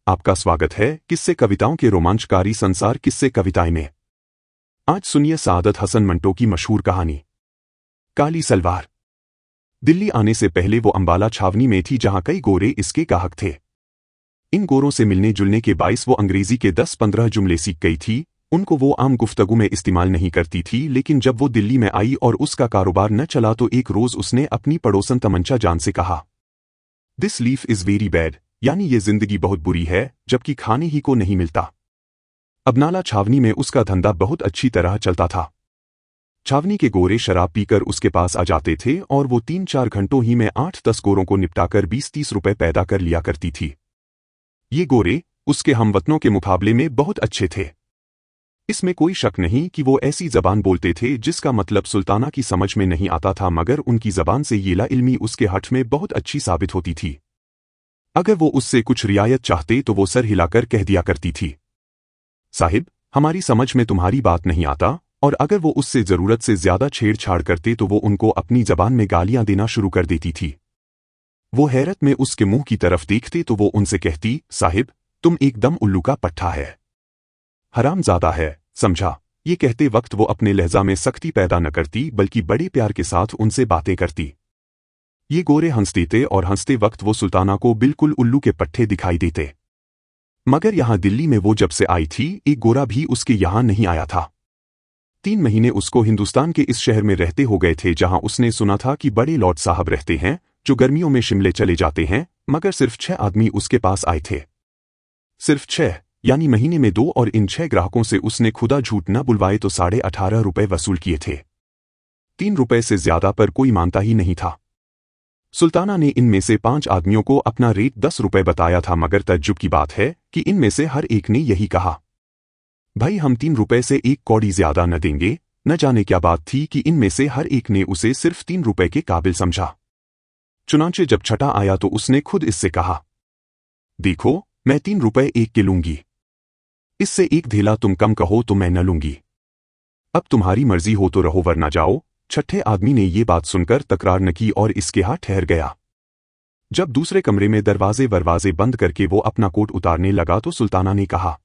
आपका स्वागत है किस्से कविताओं के रोमांचकारी संसार किस्से कविताएं में। आज सुनिए सादत हसन मंटो की मशहूर कहानी काली सलवार। दिल्ली आने से पहले वो अंबाला छावनी में थी जहां कई गोरे इसके गाहक थे। इन गोरों से मिलने जुलने के बाइस वो अंग्रेजी के 10-15 जुमले सीख गई थी। उनको वो आम गुफ्तगू में इस्तेमाल नहीं करती थी, लेकिन जब वो दिल्ली में आई और उसका कारोबार न चला तो एक रोज उसने अपनी पड़ोसन तमंचा जान से कहा, this leaf is very bad, यानी ये जिंदगी बहुत बुरी है, जबकि खाने ही को नहीं मिलता। अबनाला छावनी में उसका धंधा बहुत अच्छी तरह चलता था। छावनी के गोरे शराब पीकर उसके पास आ जाते थे और वो 3-4 घंटों ही में 8-10 गोरों को निपटाकर 20-30 रुपए पैदा कर लिया करती थी। ये गोरे उसके हमवतनों के मुकाबले में बहुत अच्छे थे। इसमें कोई शक नहीं कि वो ऐसी जबान बोलते थे जिसका मतलब सुल्ताना की समझ में नहीं आता था, मगर उनकी जबान से ये लाइल्मी उसके हठ में बहुत अच्छी साबित होती थी। अगर वो उससे कुछ रियायत चाहते तो वो सर हिलाकर कह दिया करती थी, साहिब हमारी समझ में तुम्हारी बात नहीं आता। और अगर वो उससे जरूरत से ज्यादा छेड़छाड़ करते तो वो उनको अपनी जबान में गालियां देना शुरू कर देती थी। वो हैरत में उसके मुंह की तरफ देखते तो वो उनसे कहती, साहिब तुम एकदम उल्लू का पट्ठा है, हरामजादा है, समझा। ये कहते वक्त वो अपने लहजा में सख्ती पैदा न करती बल्कि बड़े प्यार के साथ उनसे बातें करती। ये गोरे हंस देते और हंसते वक्त वो सुल्ताना को बिल्कुल उल्लू के पट्टे दिखाई देते। मगर यहां दिल्ली में वो जब से आई थी एक गोरा भी उसके यहां नहीं आया था। 3 महीने उसको हिंदुस्तान के इस शहर में रहते हो गए थे जहां उसने सुना था कि बड़े लॉर्ड साहब रहते हैं जो गर्मियों में शिमले चले जाते हैं, मगर सिर्फ 6 आदमी उसके पास आए थे। सिर्फ 6, यानी महीने में 2, और इन 6 ग्राहकों से उसने खुदा झूठ न बुलवाए तो 18.5 रुपए वसूल किए थे। 3 रुपए से ज्यादा पर कोई मानता ही नहीं था। सुल्ताना ने इनमें से 5 आदमियों को अपना रेट 10 रुपए बताया था, मगर तज्जुब की बात है कि इनमें से हर एक ने यही कहा, भाई हम 3 रुपए से 1 कौड़ी ज्यादा न देंगे। न जाने क्या बात थी कि इनमें से हर एक ने उसे सिर्फ 3 रुपए के काबिल समझा। चुनांचे जब छठा आया तो उसने खुद इससे कहा, देखो मैं 3 रुपए 1 के लूंगी, इससे 1 धेला तुम कम कहो तो मैं न लूंगी। अब तुम्हारी मर्जी हो तो रहो वरना जाओ। छठे आदमी ने ये बात सुनकर तकरार न की और इसके हाथ ठहर गया। जब दूसरे कमरे में दरवाजे बंद करके वो अपना कोट उतारने लगा तो सुल्ताना ने कहा,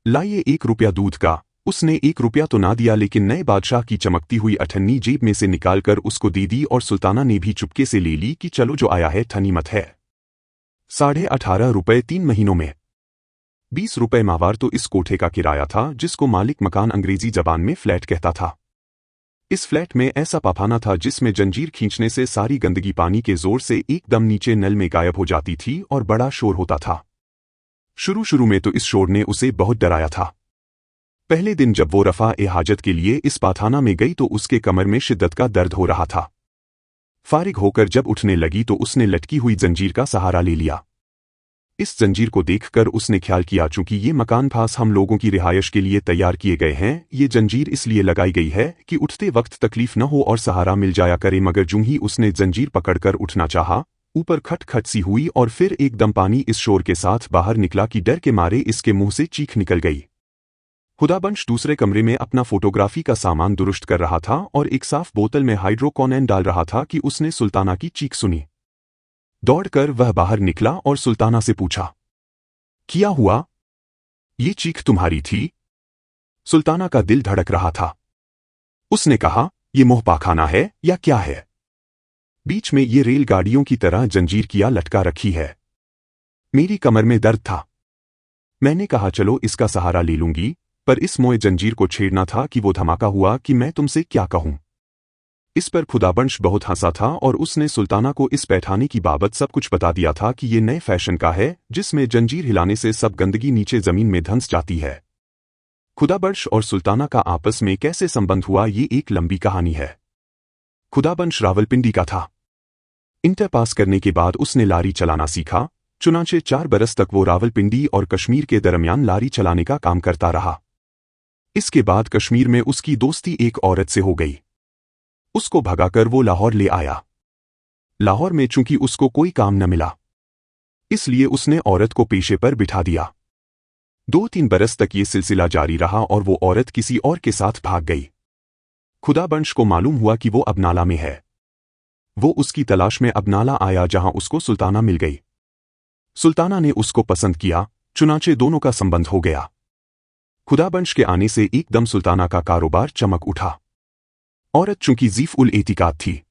लाइए 1 रुपया दूध का। उसने 1 रुपया तो ना दिया, लेकिन नए बादशाह की चमकती हुई अठन्नी जेब में से निकालकर उसको दे दी और सुल्ताना ने भी चुपके से ले ली कि चलो जो आया है ठनीमत है। 18.5 रुपए 3 महीनों में। 20 रुपए माहवार तो इस कोठे का किराया था जिसको मालिक मकान अंग्रेजी जबान में फ्लैट कहता था। इस फ्लैट में ऐसा पापाना था जिसमें जंजीर खींचने से सारी गंदगी पानी के जोर से एकदम नीचे नल में गायब हो जाती थी और बड़ा शोर होता था। शुरू में तो इस शोर ने उसे बहुत डराया था। पहले दिन जब वो रफा-ए-हाजत के लिए इस पाखाना में गई तो उसके कमर में शिद्दत का दर्द हो रहा था। फारिग होकर जब उठने लगी तो उसने लटकी हुई जंजीर का सहारा ले लिया। इस जंजीर को देखकर उसने ख्याल किया, चूंकि ये मकान पास हम लोगों की रिहायश के लिए तैयार किए गए हैं, ये जंजीर इसलिए लगाई गई है कि उठते वक्त तकलीफ न हो और सहारा मिल जाया करे। मगर जूं ही उसने जंजीर पकड़कर उठना चाहा, ऊपर खटखट सी हुई और फिर एकदम पानी इस शोर के साथ बाहर निकला कि डर के मारे इसके मुंह से चीख निकल गई। खुदाबंश दूसरे कमरे में अपना फोटोग्राफी का सामान दुरुस्त कर रहा था और एक साफ बोतल में हाइड्रोकोनेन डाल रहा था कि उसने सुल्ताना की चीख सुनी। दौड़कर वह बाहर निकला और सुल्ताना से पूछा, क्या हुआ? ये चीख तुम्हारी थी? सुल्ताना का दिल धड़क रहा था। उसने कहा, ये मोह पाखाना है या क्या है? बीच में ये रेलगाड़ियों की तरह जंजीर किया लटका रखी है। मेरी कमर में दर्द था। मैंने कहा चलो इसका सहारा ले लूंगी, पर इस मोए जंजीर को छेड़ना था कि वो धमाका हुआ कि मैं तुमसे क्या कहूं। इस पर खुदाबंश बहुत हंसा था और उसने सुल्ताना को इस पैठाने की बाबत सब कुछ बता दिया था कि ये नए फैशन का है जिसमें जंजीर हिलाने से सब गंदगी नीचे जमीन में धंस जाती है। खुदाबंश और सुल्ताना का आपस में कैसे संबंध हुआ ये एक लंबी कहानी है। खुदाबंश रावलपिंडी का था। इंटर पास करने के बाद उसने लारी चलाना सीखा। चुनांचे 4 बरस तक वो रावलपिंडी और कश्मीर के दरमियान लारी चलाने का काम करता रहा। इसके बाद कश्मीर में उसकी दोस्ती एक औरत से हो गई। उसको भगाकर वो लाहौर ले आया। लाहौर में चूंकि उसको कोई काम न मिला, इसलिए उसने औरत को पेशे पर बिठा दिया। 2-3 बरस तक ये सिलसिला जारी रहा और वो औरत किसी और के साथ भाग गई। खुदाबंश को मालूम हुआ कि वो अबनाला में है। वो उसकी तलाश में अबनाला आया जहां उसको सुल्ताना मिल गई। सुल्ताना ने उसको पसंद किया, चुनाचे दोनों का संबंध हो गया। खुदाबंश के आने से एकदम सुल्ताना का कारोबार चमक उठा। औरत चूंकि ज़ीफ उल एतिकाद थी,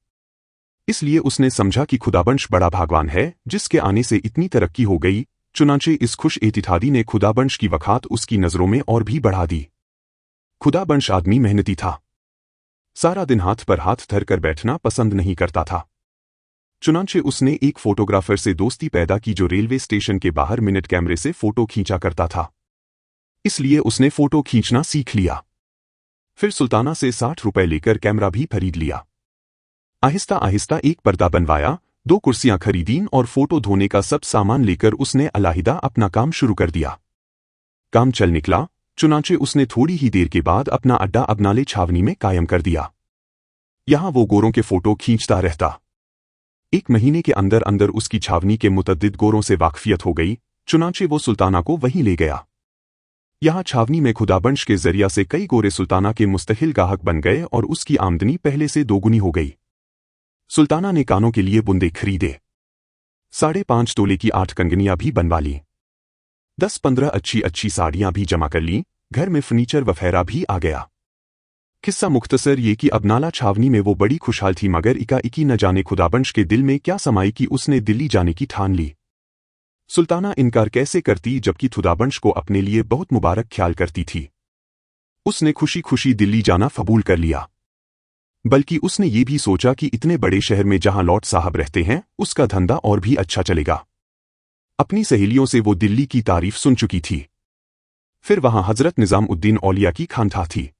इसलिए उसने समझा कि खुदाबंश बड़ा भागवान है जिसके आने से इतनी तरक्की हो गई। चुनाचे इस खुश एतिहादी ने खुदाबंश की वखात उसकी नज़रों में और भी बढ़ा दी। खुदाबंश आदमी मेहनती था, सारा दिन हाथ पर हाथ धर कर बैठना पसंद नहीं करता था। चुनाचे उसने एक फोटोग्राफर से दोस्ती पैदा की जो रेलवे स्टेशन के बाहर मिनट कैमरे से फोटो खींचा करता था, इसलिए उसने फोटो खींचना सीख लिया। फिर सुल्ताना से 60 रुपए लेकर कैमरा भी खरीद लिया। आहिस्ता आहिस्ता एक पर्दा बनवाया, 2 कुर्सियां खरीदीं और फोटो धोने का सब सामान लेकर उसने अलहदा अपना काम शुरू कर दिया। काम चल निकला। चुनाचे उसने थोड़ी ही देर के बाद अपना अड्डा अबनाले छावनी में कायम कर दिया। यहां वो गोरों के फोटो खींचता रहता। 1 महीने के अंदर अंदर उसकी छावनी के मुतद्दिद गोरों से वाकफियत हो गई। चुनाचे वो सुल्ताना को वहीं ले गया। यहां छावनी में खुदाबंश के जरिया से कई गोरे सुल्ताना के मुस्तहिल गाहक बन गए और उसकी आमदनी पहले से दोगुनी हो गई। सुल्ताना ने कानों के लिए बुंदे खरीदे, 5.5 तोले की 8 कंगनियां भी बनवा ली, 10-15 अच्छी अच्छी साड़ियां भी जमा कर ली। घर में फर्नीचर वफेरा भी आ गया। किस्सा मुख्तसर ये कि अब नाला छावनी में वो बड़ी खुशहाल थी, मगर इका-इकी न जाने खुदाबंश के दिल में क्या समाई कि उसने दिल्ली जाने की ठान ली। सुल्ताना इनकार कैसे करती, जबकि खुदाबंश को अपने लिए बहुत मुबारक ख्याल करती थी। उसने खुशी खुशी दिल्ली जाना कबूल कर लिया। बल्कि उसने ये भी सोचा कि इतने बड़े शहर में जहां लॉर्ड साहब रहते हैं उसका धंधा और भी अच्छा चलेगा। अपनी सहेलियों से वो दिल्ली की तारीफ सुन चुकी थी। फिर वहां हजरत निजामुद्दीन औलिया की खानका थी,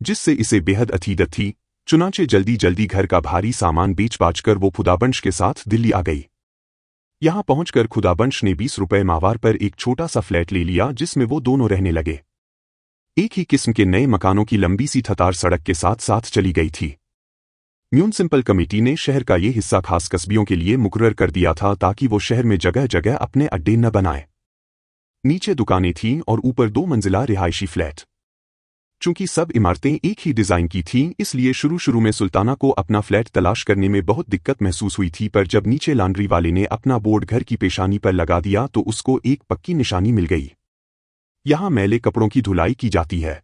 जिससे इसे बेहद अतीदत थी। चुनाचे जल्दी जल्दी घर का भारी सामान बेच बाच कर वो खुदाबंश के साथ दिल्ली आ गई। यहां पहुंचकर खुदाबंश ने 20 रुपए माहवार पर एक छोटा सा फ्लैट ले लिया, जिसमें वो दोनों रहने लगे। एक ही किस्म के नए मकानों की लंबी सी कतार सड़क के साथ साथ चली गई थी। म्यूनिसिपल कमेटी ने शहर का ये हिस्सा खास कस्बियों के लिए मुकर्रर कर दिया था ताकि वो शहर में जगह जगह अपने अड्डे न बनाए। नीचे दुकानें थीं और ऊपर 2 मंजिला रिहायशी फ्लैट। चूंकि सब इमारतें एक ही डिजाइन की थीं, इसलिए शुरू शुरू में सुल्ताना को अपना फ्लैट तलाश करने में बहुत दिक्कत महसूस हुई थी, पर जब नीचे लॉन्ड्री वाले ने अपना बोर्ड घर की पेशानी पर लगा दिया तो उसको एक पक्की निशानी मिल गई। यहां मैले कपड़ों की धुलाई की जाती है।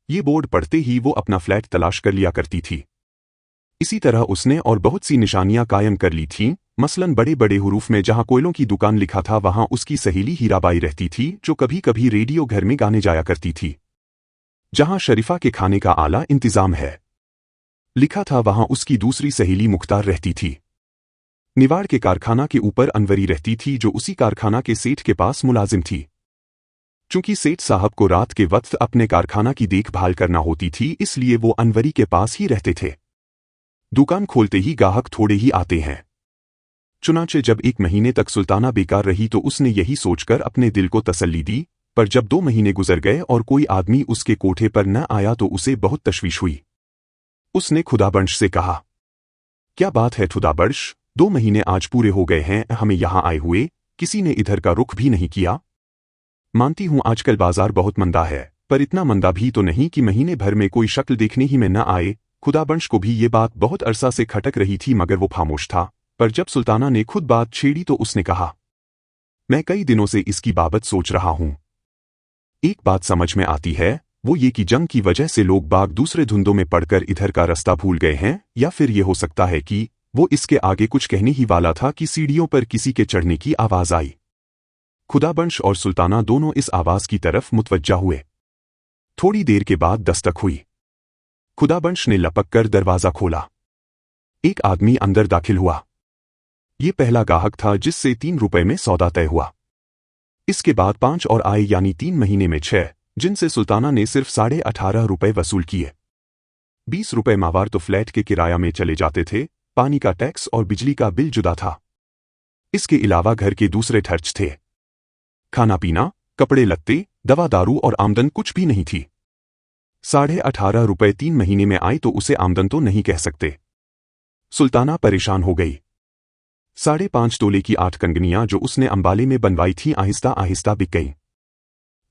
ये बोर्ड पढ़ते ही वो अपना फ्लैट तलाश कर लिया करती थी। इसी तरह उसने और बहुत सी निशानियां कायम कर ली थीं। मसलन बड़े बड़े हुरूफ में जहां कोयलों की दुकान लिखा था वहां उसकी सहेली हीराबाई रहती थी, जो कभी कभी रेडियो घर में गाने जाया करती थी। जहां शरीफा के खाने का आला इंतजाम है लिखा था वहां उसकी दूसरी सहेली मुख्तार रहती थी। निवाड़ के कारखाना के ऊपर अनवरी रहती थी, जो उसी कारखाना के सेठ के पास मुलाजिम थी। चूंकि सेठ साहब को रात के वक्त अपने कारखाना की देखभाल करना होती थी, इसलिए वो अनवरी के पास ही रहते थे। दुकान खोलते ही गाहक थोड़े ही आते हैं। चुनाचे जब 1 महीने तक सुल्ताना बेकार रही तो उसने यही सोचकर अपने दिल को तसल्ली दी, पर जब 2 महीने गुजर गए और कोई आदमी उसके कोठे पर न आया तो उसे बहुत तशवीश हुई। उसने खुदाबंश से कहा, क्या बात है खुदाबंश, 2 महीने आज पूरे हो गए हैं हमें यहां आए हुए, किसी ने इधर का रुख भी नहीं किया। मानती हूं आजकल बाजार बहुत मंदा है, पर इतना मंदा भी तो नहीं कि महीने भर में कोई शक्ल देखने ही में न आए। खुदाबंश को भी ये बात बहुत अरसा से खटक रही थी, मगर वो खामोश था। पर जब सुल्ताना ने खुद बात छेड़ी तो उसने कहा, मैं कई दिनों से इसकी बाबत सोच रहा हूं। एक बात समझ में आती है, वो ये कि जंग की वजह से लोग बाग दूसरे धुंधों में पड़कर इधर का रास्ता भूल गए हैं, या फिर ये हो सकता है कि वो इसके आगे कुछ कहने ही वाला था कि सीढ़ियों पर किसी के चढ़ने की आवाज आई। खुदाबंश और सुल्ताना दोनों इस आवाज की तरफ मुतवज्जा हुए। थोड़ी देर के बाद दस्तक हुई। खुदाबंश ने लपक कर दरवाजा खोला। एक आदमी अंदर दाखिल हुआ। ये पहला गाहक था जिससे 3 रुपए में सौदा तय हुआ। इसके बाद 5 और आए, यानी 3 महीने में 6, जिनसे सुल्ताना ने सिर्फ 18.5 रुपए वसूल किए। 20 रुपए माहवार तो फ्लैट के किराया में चले जाते थे, पानी का टैक्स और बिजली का बिल जुदा था। इसके अलावा घर के दूसरे खर्च थे। खाना पीना, कपड़े लत्ते, दवा दारू और आमदन कुछ भी नहीं थी। 18.5 रुपए 3 महीने में आए तो उसे आमदन तो नहीं कह सकते। सुल्ताना परेशान हो गई। 5.5 तोले की 8 कंगनियां जो उसने अंबाले में बनवाई थीं आहिस्ता आहिस्ता बिक गईं।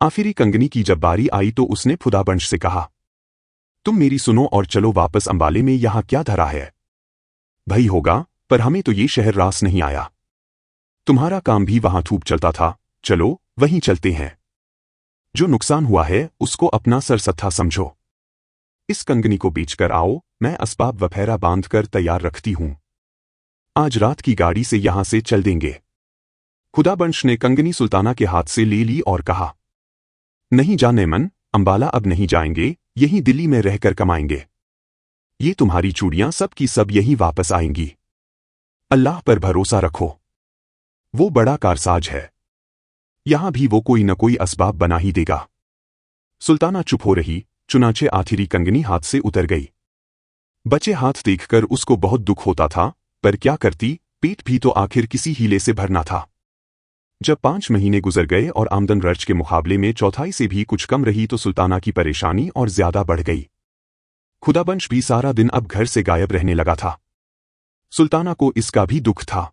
आखिरी कंगनी की जब बारी आई तो उसने खुदाबंश से कहा, तुम मेरी सुनो और चलो वापस अंबाले में, यहां क्या धरा है। भई होगा, पर हमें तो ये शहर रास नहीं आया। तुम्हारा काम भी वहां खूब चलता था, चलो वहीं चलते हैं। जो नुकसान हुआ है उसको अपना सरसत्था समझो। इस कंगनी को बेचकर आओ, मैं असबाब वफेरा बांधकर तैयार रखती हूं। आज रात की गाड़ी से यहां से चल देंगे। खुदाबंश ने कंगनी सुल्ताना के हाथ से ले ली और कहा, नहीं जाने मन, अंबाला अब नहीं जाएंगे, यहीं दिल्ली में रहकर कमाएंगे। ये तुम्हारी चूड़ियां सब की सब यहीं वापस आएंगी। अल्लाह पर भरोसा रखो, वो बड़ा कारसाज है, यहां भी वो कोई न कोई असबाब बना ही देगा। सुल्ताना चुप हो रही, चुनाचे आखिरी कंगनी हाथ से उतर गई। बचे हाथ देखकर उसको बहुत दुख होता था, पर क्या करती, पेट भी तो आखिर किसी हीले से भरना था। जब 5 महीने गुजर गए और आमदन खर्च के मुकाबले में चौथाई से भी कुछ कम रही तो सुल्ताना की परेशानी और ज्यादा बढ़ गई। खुदाबंश भी सारा दिन अब घर से गायब रहने लगा था। सुल्ताना को इसका भी दुख था।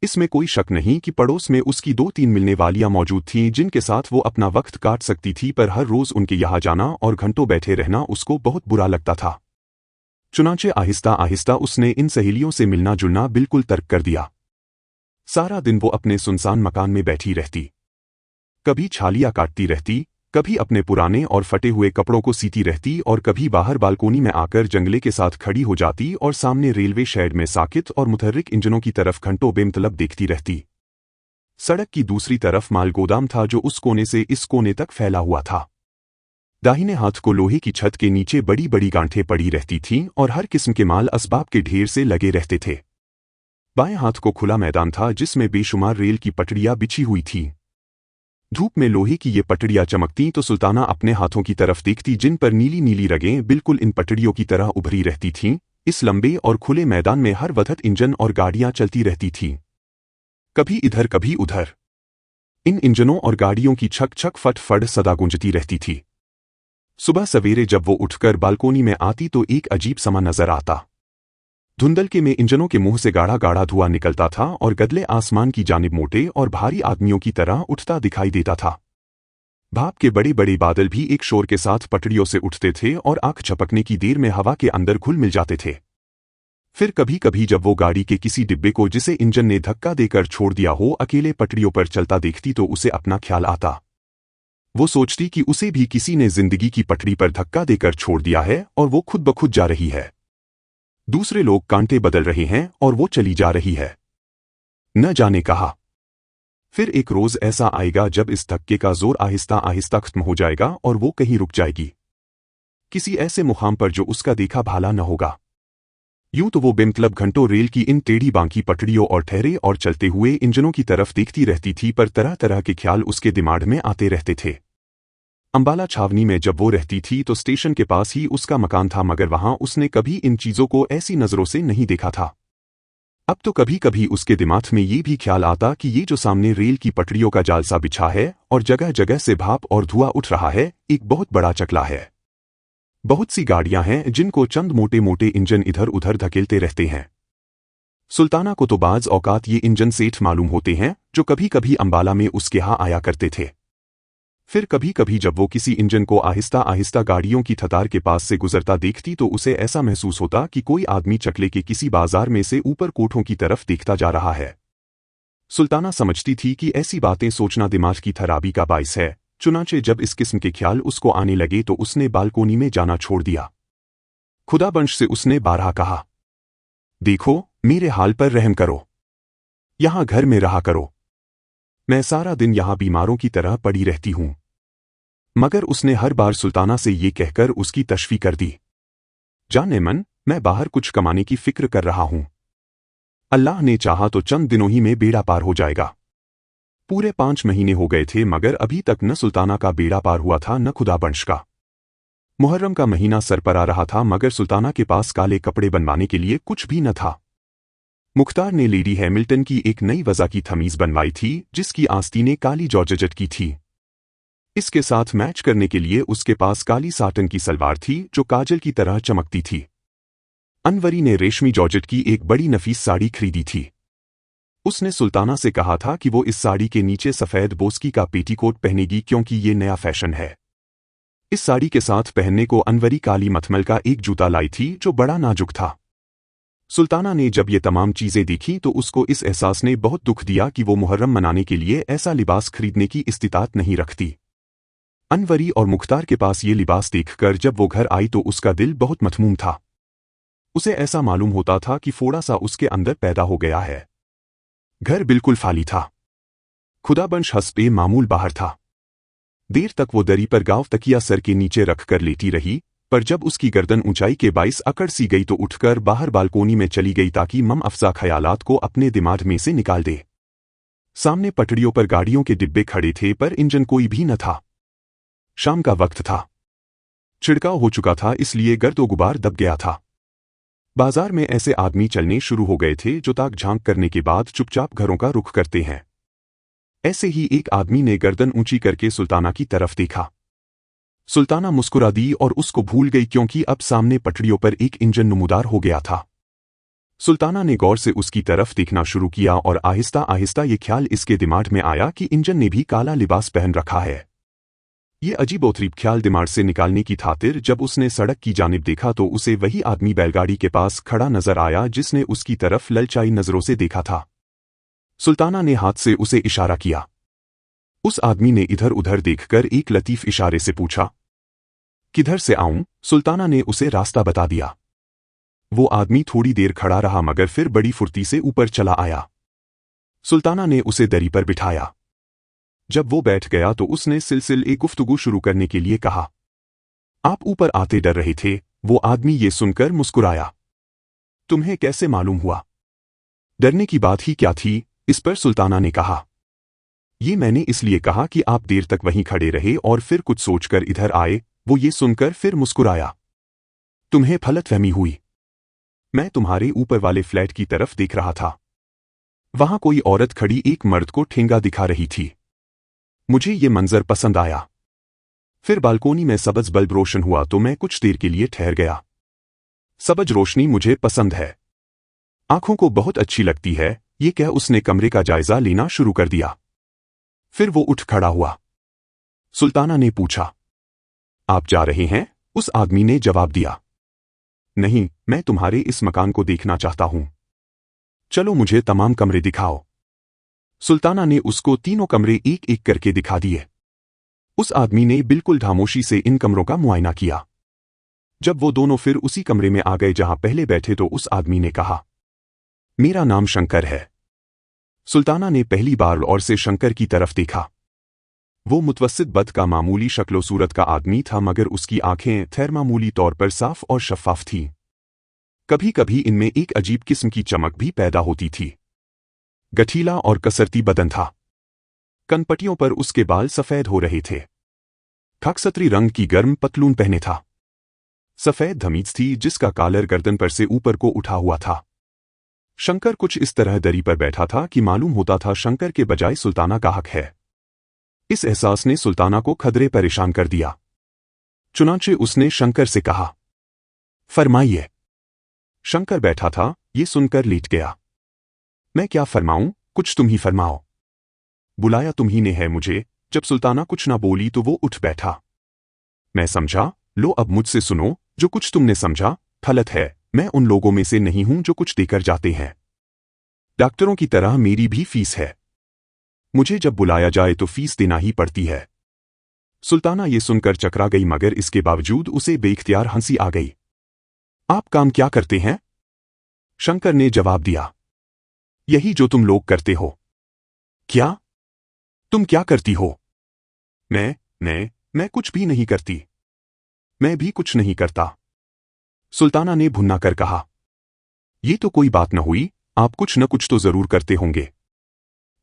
इसमें कोई शक नहीं कि पड़ोस में उसकी 2-3 मिलने वालियां मौजूद थीं जिनके साथ वो अपना वक्त काट सकती थी, पर हर रोज उनके यहाँ जाना और घंटों बैठे रहना उसको बहुत बुरा लगता था। चुनाचे आहिस्ता आहिस्ता उसने इन सहेलियों से मिलना जुलना बिल्कुल तर्क कर दिया। सारा दिन वो अपने सुनसान मकान में बैठी रहती, कभी छालियां काटती रहती, कभी अपने पुराने और फटे हुए कपड़ों को सीती रहती और कभी बाहर बालकोनी में आकर जंगले के साथ खड़ी हो जाती और सामने रेलवे शेड में साकित और मुतहर्रिक इंजनों की तरफ घंटों बेमतलब देखती रहती। सड़क की दूसरी तरफ माल गोदाम था जो उस कोने से इस कोने तक फैला हुआ था। दाहिने हाथ को लोहे की छत के नीचे बड़ी बड़ी गांठें पड़ी रहती थीं और हर किस्म के माल असबाब के ढेर से लगे रहते थे। बाएं हाथ को खुला मैदान था जिसमें बेशुमार रेल की पटड़ियां बिछी हुई थीं। धूप में लोहे की ये पटड़ियां चमकतीं तो सुल्ताना अपने हाथों की तरफ देखती जिन पर नीली नीली रगें बिल्कुल इन पटड़ियों की तरह उभरी रहती थीं। इस लंबे और खुले मैदान में हर वक्त इंजन और गाड़ियां चलती रहती थीं, कभी इधर कभी उधर। इन इंजनों और गाड़ियों की छक छक फट फट सदा गूंजती रहती थी। सुबह सवेरे जब वो उठकर बालकोनी में आती तो एक अजीब समा नजर आता। धुंधलके में इंजनों के मुंह से गाढ़ा गाढ़ा धुआं निकलता था और गदले आसमान की जानिब मोटे और भारी आदमियों की तरह उठता दिखाई देता था। भाप के बड़े बड़े बादल भी एक शोर के साथ पटड़ियों से उठते थे और आंख झपकने की देर में हवा के अंदर घुल मिल जाते थे। फिर कभी कभी जब वो गाड़ी के किसी डिब्बे को जिसे इंजन ने धक्का देकर छोड़ दिया हो अकेले पटड़ियों पर चलता देखती तो उसे अपना ख्याल आता। वो सोचती कि उसे भी किसी ने जिंदगी की पटड़ी पर धक्का देकर छोड़ दिया है और वो खुद ब खुद जा रही है। दूसरे लोग कांटे बदल रहे हैं और वो चली जा रही है। न जाने कहा। फिर एक रोज ऐसा आएगा जब इस धक्के का जोर आहिस्ता आहिस्ता खत्म हो जाएगा और वो कहीं रुक जाएगी, किसी ऐसे मुकाम पर जो उसका देखा भाला न होगा। यूं तो वो बेमतलब घंटों रेल की इन टेढ़ी बांकी पटड़ियों और ठहरे और चलते हुए इंजनों की तरफ देखती रहती थी, पर तरह तरह के ख्याल उसके दिमाग में आते रहते थे। अंबाला छावनी में जब वो रहती थी तो स्टेशन के पास ही उसका मकान था, मगर वहां उसने कभी इन चीजों को ऐसी नजरों से नहीं देखा था। अब तो कभी कभी उसके दिमाग में ये भी ख्याल आता कि ये जो सामने रेल की पटड़ियों का जाल सा बिछा है और जगह जगह से भाप और धुआं उठ रहा है, एक बहुत बड़ा चकला है। बहुत सी गाड़ियां हैं जिनको चंद मोटे मोटे इंजन इधर उधर धकेलते रहते हैं। सुल्ताना को तो बाज औकात ये इंजन सेठ मालूम होते हैं जो कभी कभी अंबाला में उसके यहाँ आया करते थे। फिर कभी कभी जब वो किसी इंजन को आहिस्ता आहिस्ता गाड़ियों की कतार के पास से गुजरता देखती तो उसे ऐसा महसूस होता कि कोई आदमी चकले के किसी बाजार में से ऊपर कोठों की तरफ देखता जा रहा है। सुल्ताना समझती थी कि ऐसी बातें सोचना दिमाग की खराबी का बाइस है, चुनाचे जब इस किस्म के ख्याल उसको आने लगे तो उसने बालकोनी में जाना छोड़ दिया। खुदाबंश से उसने बारहा कहा, देखो मेरे हाल पर रहम करो, यहां घर में रहा करो, मैं सारा दिन यहां बीमारों की तरह पड़ी रहती हूं। मगर उसने हर बार सुल्ताना से ये कहकर उसकी तशफी कर दी, जाने मन, मैं बाहर कुछ कमाने की फिक्र कर रहा हूं, अल्लाह ने चाहा तो चंद दिनों ही में बेड़ा पार हो जाएगा। पूरे 5 महीने हो गए थे मगर अभी तक न सुल्ताना का बेड़ा पार हुआ था न खुदाबंश का। मुहर्रम का महीना सर पर आ रहा था मगर सुल्ताना के पास काले कपड़े बनवाने के लिए कुछ भी न था। मुख्तार ने लेडी हैमिल्टन की एक नई वज़ा की थमीज बनवाई थी जिसकी आस्तीनें काली जॉर्जेट की थी। इसके साथ मैच करने के लिए उसके पास काली साटन की सलवार थी जो काजल की तरह चमकती थी। अनवरी ने रेशमी जॉर्जेट की एक बड़ी नफीस साड़ी खरीदी थी। उसने सुल्ताना से कहा था कि वो इस साड़ी के नीचे सफ़ेद बोस्की का पेटीकोट पहनेगी क्योंकि ये नया फैशन है। इस साड़ी के साथ पहनने को अनवरी काली मथमल का एक जूता लाई थी जो बड़ा नाजुक था। सुल्ताना ने जब ये तमाम चीजें देखी तो उसको इस एहसास ने बहुत दुख दिया कि वो मुहर्रम मनाने के लिए ऐसा लिबास खरीदने की इस्तिताअत नहीं रखती। अनवरी और मुख्तार के पास ये लिबास देखकर जब वो घर आई तो उसका दिल बहुत मथमूम था। उसे ऐसा मालूम होता था कि फोड़ा सा उसके अंदर पैदा हो गया है। घर बिल्कुल खाली था। खुदाबंश हस्बे मामूल बाहर था। देर तक वो दरी पर गांव तकिया सर के नीचे रखकर लेटी रही, पर जब उसकी गर्दन ऊंचाई के बाइस अकड़ सी गई तो उठकर बाहर बालकोनी में चली गई ताकि मम अफजा ख्यालात को अपने दिमाग में से निकाल दे। सामने पटड़ियों पर गाड़ियों के डिब्बे खड़े थे पर इंजन कोई भी न था। शाम का वक्त था। छिड़काव हो चुका था इसलिए गर्दो गुबार दब गया था। बाजार में ऐसे आदमी चलने शुरू हो गए थे जो ताक झांक करने के बाद चुपचाप घरों का रुख करते हैं। ऐसे ही एक आदमी ने गर्दन ऊंची करके सुल्ताना की तरफ देखा। सुल्ताना मुस्कुरा दी और उसको भूल गई क्योंकि अब सामने पटड़ियों पर एक इंजन नुमूदार हो गया था। सुल्ताना ने गौर से उसकी तरफ देखना शुरू किया और आहिस्ता आहिस्ता ये ख्याल इसके दिमाग में आया कि इंजन ने भी काला लिबास पहन रखा है। ये अजीबोगरीब ख्याल दिमाग से निकालने की खातिर जब उसने सड़क की जानिब देखा तो उसे वही आदमी बैलगाड़ी के पास खड़ा नजर आया जिसने उसकी तरफ ललचाई नजरों से देखा था। सुल्ताना ने हाथ से उसे इशारा किया। उस आदमी ने इधर उधर देखकर एक लतीफ इशारे से पूछा, किधर से आऊं? सुल्ताना ने उसे रास्ता बता दिया। वो आदमी थोड़ी देर खड़ा रहा मगर फिर बड़ी फुर्ती से ऊपर चला आया। सुल्ताना ने उसे दरी पर बिठाया। जब वो बैठ गया तो उसने सिलसिले गुफ्तगू शुरू करने के लिए कहा, आप ऊपर आते डर रहे थे? वो आदमी ये सुनकर मुस्कुराया। तुम्हें कैसे मालूम हुआ? डरने की बात ही क्या थी? इस पर सुल्ताना ने कहा, ये मैंने इसलिए कहा कि आप देर तक वहीं खड़े रहे और फिर कुछ सोचकर इधर आए। वो ये सुनकर फिर मुस्कुराया। तुम्हें फलतफहमी हुई। मैं तुम्हारे ऊपर वाले फ्लैट की तरफ देख रहा था। वहां कोई औरत खड़ी एक मर्द को ठेंगा दिखा रही थी। मुझे ये मंजर पसंद आया। फिर बालकोनी में सबज बल्ब रोशन हुआ तो मैं कुछ देर के लिए ठहर गया। सबज रोशनी मुझे पसंद है, आंखों को बहुत अच्छी लगती है। ये कह उसने कमरे का जायजा लेना शुरू कर दिया। फिर वो उठ खड़ा हुआ। सुल्ताना ने पूछा, आप जा रहे हैं? उस आदमी ने जवाब दिया, नहीं, मैं तुम्हारे इस मकान को देखना चाहता हूं। चलो मुझे तमाम कमरे दिखाओ। सुल्ताना ने उसको तीनों कमरे एक एक करके दिखा दिए। उस आदमी ने बिल्कुल खामोशी से इन कमरों का मुआयना किया। जब वो दोनों फिर उसी कमरे में आ गए जहां पहले बैठे तो उस आदमी ने कहा, मेरा नाम शंकर है। सुल्ताना ने पहली बार और से शंकर की तरफ देखा। वो मुतवस्सित बद का मामूली शक्लो सूरत का आदमी था मगर उसकी आंखें खैर मामूली तौर पर साफ और शफाफ थीं। कभी कभी इनमें एक अजीब किस्म की चमक भी पैदा होती थी। गठीला और कसरती बदन था। कनपटियों पर उसके बाल सफेद हो रहे थे। खाकसतरी रंग की गर्म पतलून पहने था। सफेद धमीज थी जिसका कालर गर्दन पर से ऊपर को उठा हुआ था। शंकर कुछ इस तरह दरी पर बैठा था कि मालूम होता था शंकर के बजाय सुल्ताना का हक है। इस एहसास ने सुल्ताना को खदरे परेशान कर दिया। चुनांचे उसने शंकर से कहा, फरमाइए। शंकर बैठा था, ये सुनकर लेट गया। मैं क्या फरमाऊं? कुछ तुम ही फरमाओ। बुलाया तुम्ही ने है मुझे। जब सुल्ताना कुछ ना बोली तो वो उठ बैठा। मैं समझा, लो अब मुझसे सुनो। जो कुछ तुमने समझा गलत है। मैं उन लोगों में से नहीं हूं जो कुछ देकर जाते हैं। डॉक्टरों की तरह मेरी भी फीस है। मुझे जब बुलाया जाए तो फीस देना ही पड़ती है। सुल्ताना ये सुनकर चकरा गई मगर इसके बावजूद उसे बेइख्तियार हंसी आ गई। आप काम क्या करते हैं? शंकर ने जवाब दिया, यही जो तुम लोग करते हो। क्या? तुम क्या करती हो? मैं कुछ भी नहीं करती। मैं भी कुछ नहीं करता। सुल्ताना ने भुन्ना कर कहा, ये तो कोई बात न हुई, आप कुछ न कुछ तो जरूर करते होंगे।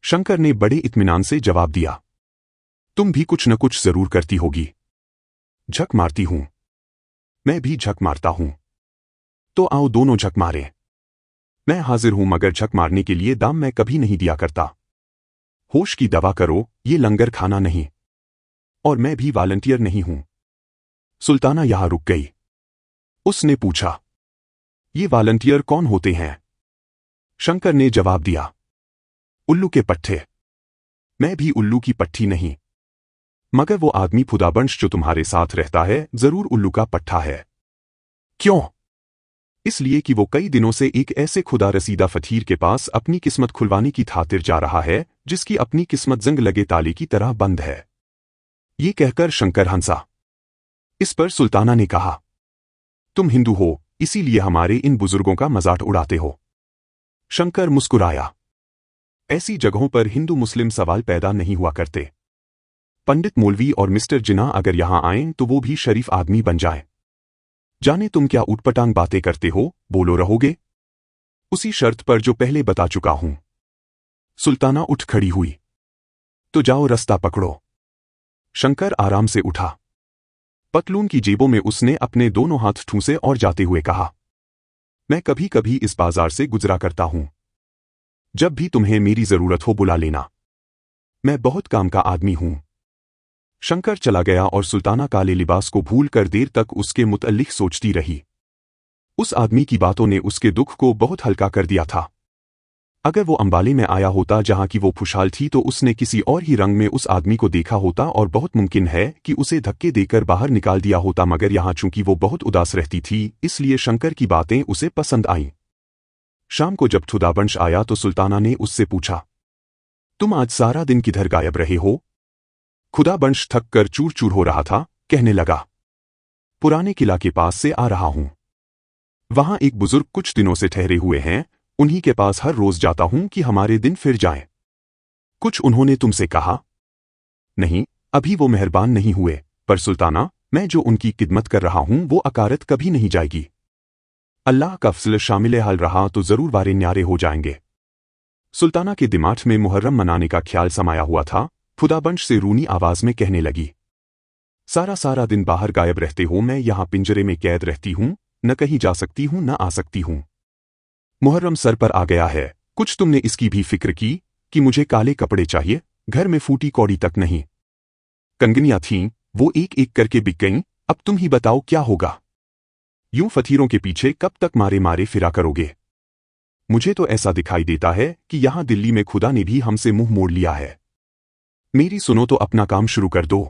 शंकर ने बड़े इत्मीनान से जवाब दिया, तुम भी कुछ न कुछ जरूर करती होगी। झक मारती हूं। मैं भी झक मारता हूं। तो आओ दोनों झक मारें। मैं हाजिर हूं मगर झक मारने के लिए दाम मैं कभी नहीं दिया करता। होश की दवा करो, ये लंगर खाना नहीं। और मैं भी वॉलंटियर नहीं हूं। सुल्ताना यहां रुक गई। उसने पूछा, ये वॉलंटियर कौन होते हैं? शंकर ने जवाब दिया, उल्लू के पट्टे। मैं भी उल्लू की पट्टी नहीं। मगर वो आदमी खुदाबंश जो तुम्हारे साथ रहता है जरूर उल्लू का पट्टा है। क्यों? इसलिए कि वो कई दिनों से एक ऐसे खुदा रसीदा फकीर के पास अपनी किस्मत खुलवाने की खातिर जा रहा है जिसकी अपनी किस्मत जंग लगे ताले की तरह बंद है। ये कहकर शंकर हंसा। इस पर सुल्ताना ने कहा, तुम हिंदू हो, इसीलिए हमारे इन बुजुर्गों का मजाक उड़ाते हो। शंकर मुस्कुराया। ऐसी जगहों पर हिंदू मुस्लिम सवाल पैदा नहीं हुआ करते। पंडित मौलवी और मिस्टर जिन्ना अगर यहां आएं तो वो भी शरीफ आदमी बन जाए। जाने तुम क्या उटपटांग बातें करते हो, बोलो रहोगे? उसी शर्त पर जो पहले बता चुका हूं। सुल्ताना उठ खड़ी हुई। तो जाओ, रास्ता पकड़ो। शंकर आराम से उठा। पतलून की जेबों में उसने अपने दोनों हाथ ठूंसे और जाते हुए कहा, मैं कभी कभी इस बाजार से गुजरा करता हूं। जब भी तुम्हें मेरी जरूरत हो बुला लेना। मैं बहुत काम का आदमी हूं। शंकर चला गया और सुल्ताना काले लिबास को भूलकर देर तक उसके मुतल्लिक सोचती रही। उस आदमी की बातों ने उसके दुख को बहुत हल्का कर दिया था। अगर वो अंबाले में आया होता जहां की वो खुशहाल थी तो उसने किसी और ही रंग में उस आदमी को देखा होता और बहुत मुमकिन है कि उसे धक्के देकर बाहर निकाल दिया होता, मगर यहां चूंकि वो बहुत उदास रहती थी इसलिए शंकर की बातें उसे पसंद आईं। शाम को जब खुदाबंश आया तो सुल्ताना ने उससे पूछा, तुम आज सारा दिन किधर गायब रहे हो? खुदाबंश थक कर चूर चूर हो रहा था, कहने लगा, पुराने किला के पास से आ रहा हूं। वहां एक बुजुर्ग कुछ दिनों से ठहरे हुए हैं, उन्हीं के पास हर रोज जाता हूं कि हमारे दिन फिर जाएं। कुछ उन्होंने तुमसे कहा? नहीं, अभी वो मेहरबान नहीं हुए, पर सुल्ताना, मैं जो उनकी खिदमत कर रहा हूं वो अकारत कभी नहीं जाएगी। अल्लाह का फज़ल शामिल हाल रहा तो जरूर वारे न्यारे हो जाएंगे। सुल्ताना के दिमाग में मुहर्रम मनाने का ख्याल समाया हुआ था। खुदाबंश से रूनी आवाज में कहने लगी, सारा सारा दिन बाहर गायब रहते हो, मैं यहां पिंजरे में कैद रहती हूं, न कहीं जा सकती हूं न आ सकती हूं। मुहर्रम सर पर आ गया है, कुछ तुमने इसकी भी फिक्र की कि मुझे काले कपड़े चाहिए? घर में फूटी कौड़ी तक नहीं। कंगनियां थीं, वो एक एक करके बिक गईं, अब तुम ही बताओ क्या होगा? यूं फकीरों के पीछे कब तक मारे मारे फिरा करोगे? मुझे तो ऐसा दिखाई देता है कि यहां दिल्ली में खुदा ने भी हमसे मुंह मोड़ लिया है। मेरी सुनो तो अपना काम शुरू कर दो,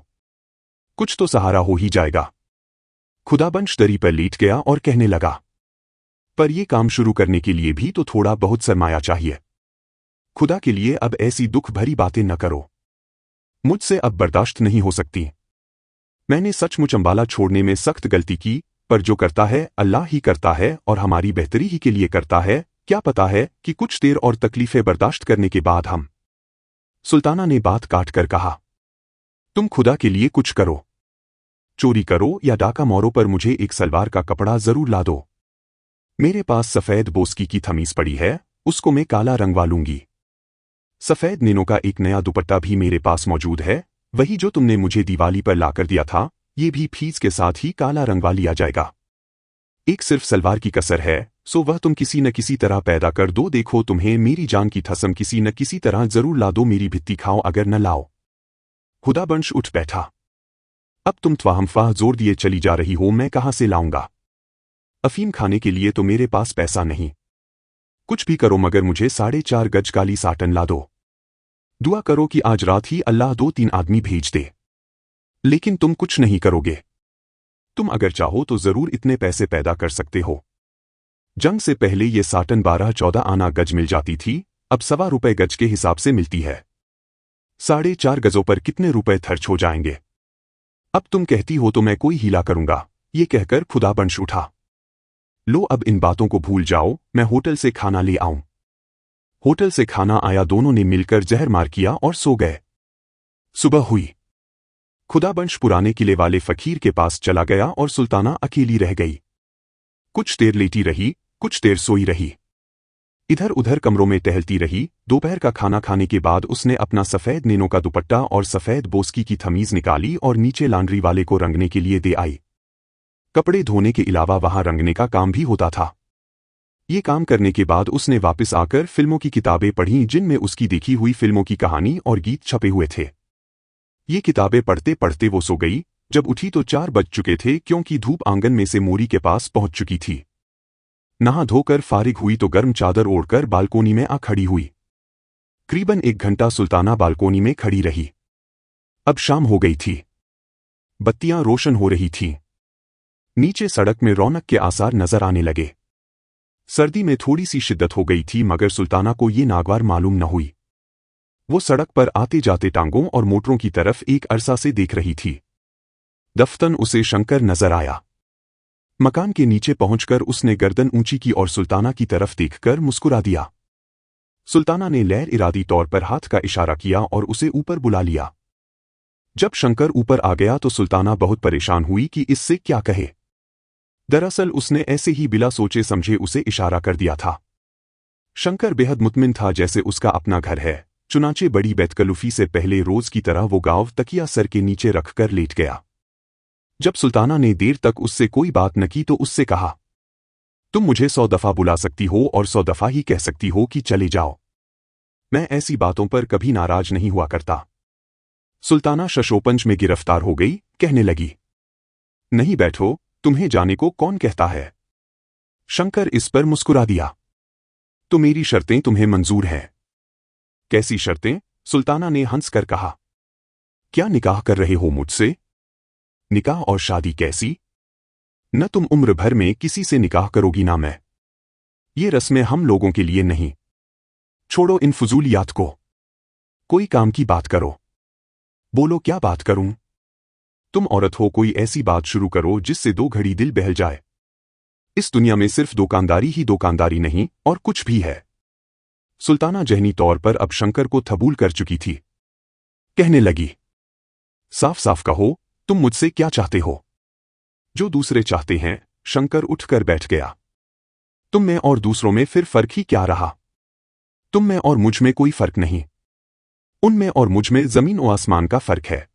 कुछ तो सहारा हो ही जाएगा। खुदाबंश दरी पर लेट गया और कहने लगा, पर यह काम शुरू करने के लिए भी तो थोड़ा बहुत सरमाया चाहिए। खुदा के लिए अब ऐसी दुख भरी बातें न करो, मुझसे अब बर्दाश्त नहीं हो सकती। मैंने सचमुच अंबाला छोड़ने में सख्त गलती की, पर जो करता है अल्लाह ही करता है और हमारी बेहतरी ही के लिए करता है। क्या पता है कि कुछ देर और तकलीफें बर्दाश्त करने के बाद हम। सुल्ताना ने बात काट कर कहा, तुम खुदा के लिए कुछ करो, चोरी करो या डाका मारो, पर मुझे एक सलवार का कपड़ा जरूर ला दो। मेरे पास सफेद बोस्की की थमीज पड़ी है, उसको मैं काला रंगवा लूंगी। सफेद नीनो का एक नया दुपट्टा भी मेरे पास मौजूद है, वही जो तुमने मुझे दिवाली पर लाकर दिया था, ये भी फीस के साथ ही काला रंगवा लिया जाएगा। एक सिर्फ सलवार की कसर है, सो वह तुम किसी न किसी तरह पैदा कर दो। देखो, तुम्हें मेरी जान की कसम किसी न किसी तरह जरूर ला दो, मेरी भित्ती खाओ अगर न लाओ। खुदाबंश उठ बैठा। अब तुम ख्वाहमख्वाह जोर दिए चली जा रही हो, मैं कहां से लाऊंगा? अफीम खाने के लिए तो मेरे पास पैसा नहीं। कुछ भी करो मगर मुझे 4.5 गज काली साटन ला दो। दुआ करो कि आज रात ही अल्लाह 2-3 आदमी भेज दे। लेकिन तुम कुछ नहीं करोगे। तुम अगर चाहो तो जरूर इतने पैसे पैदा कर सकते हो। जंग से पहले ये साटन 12-14 आना गज मिल जाती थी, अब ₹1.25 गज के हिसाब से मिलती है। 4.5 गजों पर कितने रुपए खर्च हो जाएंगे? अब तुम कहती हो तो मैं कोई हीला करूंगा, ये कहकर खुदाबंश उठा। लो, अब इन बातों को भूल जाओ, मैं होटल से खाना ले आऊं। होटल से खाना आया, दोनों ने मिलकर जहर मार किया और सो गए। सुबह हुई। खुदाबंश पुराने किले वाले फकीर के पास चला गया और सुल्ताना अकेली रह गई। कुछ देर लेटी रही, कुछ देर सोई रही, इधर उधर कमरों में टहलती रही। दोपहर का खाना खाने के बाद उसने अपना सफेद नेनो का दुपट्टा और सफेद बोस्की की थमीज निकाली और नीचे लॉन्ड्री वाले को रंगने के लिए दे आई। कपड़े धोने के अलावा वहां रंगने का काम भी होता था। ये काम करने के बाद उसने वापस आकर फिल्मों की किताबें पढ़ीं, जिनमें उसकी देखी हुई फिल्मों की कहानी और गीत छपे हुए थे। ये किताबें पढ़ते पढ़ते वो सो गई। जब उठी तो 4 बज चुके थे, क्योंकि धूप आंगन में से मोरी के पास पहुंच चुकी थी। नहा धोकर फारिग हुई तो गर्म चादर ओढ़कर बालकोनी में आ खड़ी हुई। करीबन 1 घंटा सुल्ताना बालकोनी में खड़ी रही। अब शाम हो गई थी, बत्तियां रोशन हो रही थीं। नीचे सड़क में रौनक के आसार नजर आने लगे। सर्दी में थोड़ी सी शिद्दत हो गई थी, मगर सुल्ताना को ये नागवार मालूम न हुई। वो सड़क पर आते जाते टांगों और मोटरों की तरफ एक अरसा से देख रही थी। दफ्तन उसे शंकर नजर आया। मकान के नीचे पहुंचकर उसने गर्दन ऊंची की और सुल्ताना की तरफ देखकर मुस्कुरा दिया। सुल्ताना ने गैर इरादी तौर पर हाथ का इशारा किया और उसे ऊपर बुला लिया। जब शंकर ऊपर आ गया तो सुल्ताना बहुत परेशान हुई कि इससे क्या कहे। दरअसल उसने ऐसे ही बिला सोचे समझे उसे इशारा कर दिया था। शंकर बेहद मुतमिन था, जैसे उसका अपना घर है। चुनाचे बड़ी बेतकल्लुफी से पहले रोज की तरह वो गाँव तकिया सर के नीचे रखकर लेट गया। जब सुल्ताना ने देर तक उससे कोई बात न की तो उससे कहा, तुम मुझे 100 दफा बुला सकती हो और 100 दफा ही कह सकती हो कि चले जाओ। मैं ऐसी बातों पर कभी नाराज नहीं हुआ करता। सुल्ताना शशोपंज में गिरफ्तार हो गई, कहने लगी, नहीं बैठो, तुम्हें जाने को कौन कहता है। शंकर इस पर मुस्कुरा दिया। तो मेरी शर्तें तुम्हें मंजूर हैं? कैसी शर्तें? सुल्ताना ने हंसकर कहा। क्या निकाह कर रहे हो मुझसे? निकाह और शादी कैसी? न तुम उम्र भर में किसी से निकाह करोगी ना मैं। ये रस्में हम लोगों के लिए नहीं। छोड़ो इन फजूलियात को, कोई काम की बात करो। बोलो क्या बात करूं? तुम औरत हो, कोई ऐसी बात शुरू करो जिससे 2 घड़ी दिल बहल जाए। इस दुनिया में सिर्फ दुकानदारी ही दुकानदारी नहीं और कुछ भी है। सुल्ताना जहनी तौर पर अब शंकर को कबूल कर चुकी थी। कहने लगी, साफ साफ कहो, तुम मुझसे क्या चाहते हो? जो दूसरे चाहते हैं। शंकर उठकर बैठ गया। तुम में और दूसरों में फिर फर्क ही क्या रहा? तुम में और मुझ में कोई फर्क नहीं। उनमें और मुझ में जमीन और आसमान का फर्क है।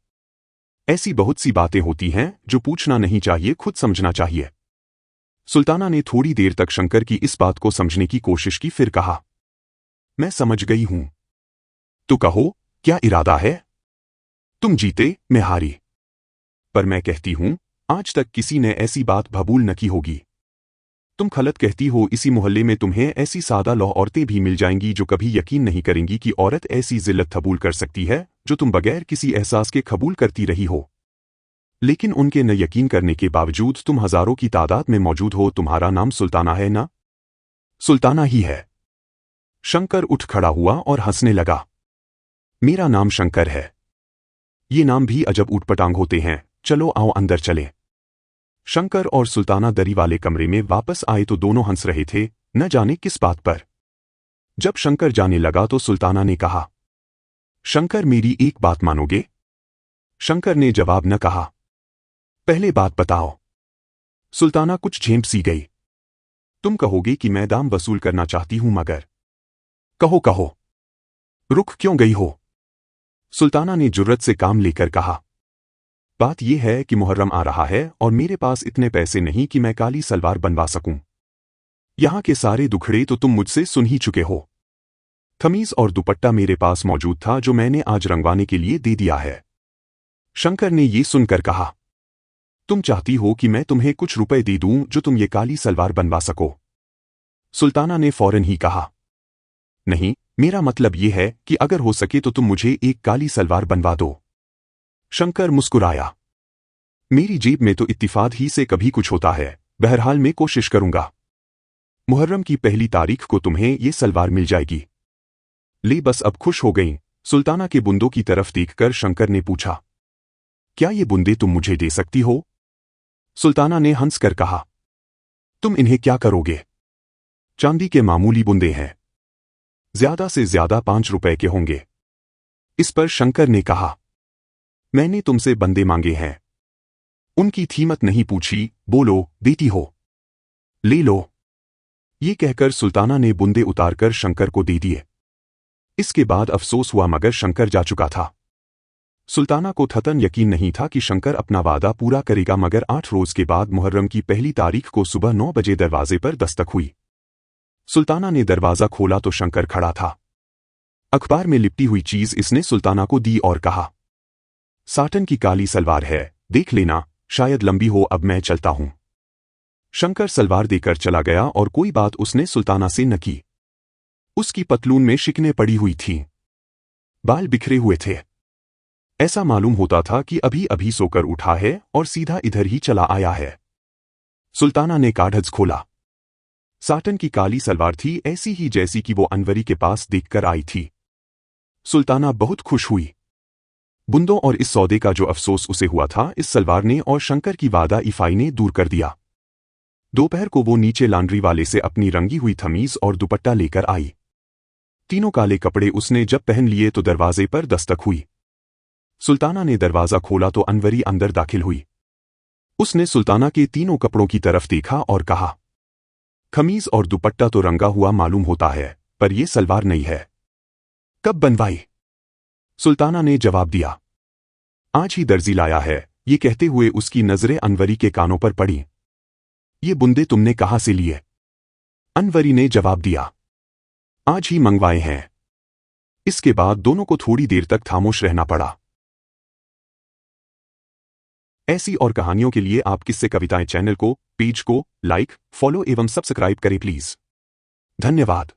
ऐसी बहुत सी बातें होती हैं जो पूछना नहीं चाहिए, खुद समझना चाहिए। सुल्ताना ने थोड़ी देर तक शंकर की इस बात को समझने की कोशिश की, फिर कहा, मैं समझ गई हूं। तो कहो, क्या इरादा है? तुम जीते, मैं हारी। पर मैं कहती हूं, आज तक किसी ने ऐसी बात भबूल न की होगी। तुम गलत कहती हो। इसी मोहल्ले में तुम्हें ऐसी सादा लौह औरतें भी मिल जाएंगी जो कभी यकीन नहीं करेंगी कि औरत ऐसी जिल्लत कबूल कर सकती है जो तुम बगैर किसी एहसास के कबूल करती रही हो। लेकिन उनके न यकीन करने के बावजूद तुम हजारों की तादाद में मौजूद हो। तुम्हारा नाम सुल्ताना है ना? सुल्ताना ही है। शंकर उठ खड़ा हुआ और हंसने लगा। मेरा नाम शंकर है। ये नाम भी अजब ऊटपटांग होते हैं। चलो आओ अंदर चले। शंकर और सुल्ताना दरी वाले कमरे में वापस आए तो दोनों हंस रहे थे, न जाने किस बात पर। जब शंकर जाने लगा तो सुल्ताना ने कहा, शंकर मेरी एक बात मानोगे? शंकर ने जवाब न कहा। पहले बात बताओ। सुल्ताना कुछ झेंप सी गई। तुम कहोगे कि मैं दाम वसूल करना चाहती हूं, मगर कहो कहो, रुक क्यों गई हो? सुल्ताना ने जुर्रत से काम लेकर कहा, बात यह है कि मुहर्रम आ रहा है और मेरे पास इतने पैसे नहीं कि मैं काली सलवार बनवा सकूं। यहां के सारे दुखड़े तो तुम मुझसे सुन ही चुके हो। खमीज और दुपट्टा मेरे पास मौजूद था जो मैंने आज रंगवाने के लिए दे दिया है। शंकर ने यह सुनकर कहा, तुम चाहती हो कि मैं तुम्हें कुछ रुपए दे दूं जो तुम ये काली सलवार बनवा सको? सुल्ताना ने फौरन ही कहा, नहीं, मेरा मतलब यह है कि अगर हो सके तो तुम मुझे एक काली सलवार बनवा दो। शंकर मुस्कुराया, मेरी जेब में तो इत्तिफाक ही से कभी कुछ होता है। बहरहाल मैं कोशिश करूंगा। मुहर्रम की पहली तारीख को तुम्हें ये सलवार मिल जाएगी। ले बस अब खुश हो गई। सुल्ताना के बुंदों की तरफ देखकर शंकर ने पूछा, क्या ये बुंदे तुम मुझे दे सकती हो? सुल्ताना ने हंसकर कहा, तुम इन्हें क्या करोगे? चांदी के मामूली बुंदे हैं, ज्यादा से ज्यादा 5 रुपए के होंगे। इस पर शंकर ने कहा, मैंने तुमसे बंदे मांगे हैं, उनकी कीमत नहीं पूछी। बोलो, देती हो? ले लो। ये कहकर सुल्ताना ने बुंदे उतारकर शंकर को दे दिए। इसके बाद अफसोस हुआ, मगर शंकर जा चुका था। सुल्ताना को थतन यकीन नहीं था कि शंकर अपना वादा पूरा करेगा, मगर 8 रोज के बाद मुहर्रम की पहली तारीख को सुबह 9 बजे दरवाजे पर दस्तक हुई। सुल्ताना ने दरवाजा खोला तो शंकर खड़ा था। अखबार में लिपटी हुई चीज इसने सुल्ताना को दी और कहा, साटन की काली सलवार है, देख लेना, शायद लंबी हो। अब मैं चलता हूं। शंकर सलवार देकर चला गया और कोई बात उसने सुल्ताना से न की। उसकी पतलून में शिकने पड़ी हुई थीं, बाल बिखरे हुए थे। ऐसा मालूम होता था कि अभी अभी सोकर उठा है और सीधा इधर ही चला आया है। सुल्ताना ने कागज खोला। साटन की काली सलवार थी, ऐसी ही जैसी कि वो अनवरी के पास देखकर आई थी। सुल्ताना बहुत खुश हुई। बुंदों और इस सौदे का जो अफसोस उसे हुआ था, इस सलवार ने और शंकर की वादा इफाई ने दूर कर दिया। दोपहर को वो नीचे लॉन्ड्री वाले से अपनी रंगी हुई थमीज और दुपट्टा लेकर आई। तीनों काले कपड़े उसने जब पहन लिए तो दरवाजे पर दस्तक हुई। सुल्ताना ने दरवाजा खोला तो अनवरी अंदर दाखिल हुई। उसने सुल्ताना के तीनों कपड़ों की तरफ देखा और कहा, खमीज और दुपट्टा तो रंगा हुआ मालूम होता है, पर यह सलवार नहीं है। कब बनवाई? सुल्ताना ने जवाब दिया, आज ही दर्जी लाया है। ये कहते हुए उसकी नजरें अनवरी के कानों पर पड़ी। ये बुंदे तुमने कहां से लिए? अनवरी ने जवाब दिया, आज ही मंगवाए हैं। इसके बाद दोनों को थोड़ी देर तक खामोश रहना पड़ा। ऐसी और कहानियों के लिए आप किस्से कविताएं चैनल को, पेज को लाइक, फॉलो एवं सब्सक्राइब करें प्लीज। धन्यवाद।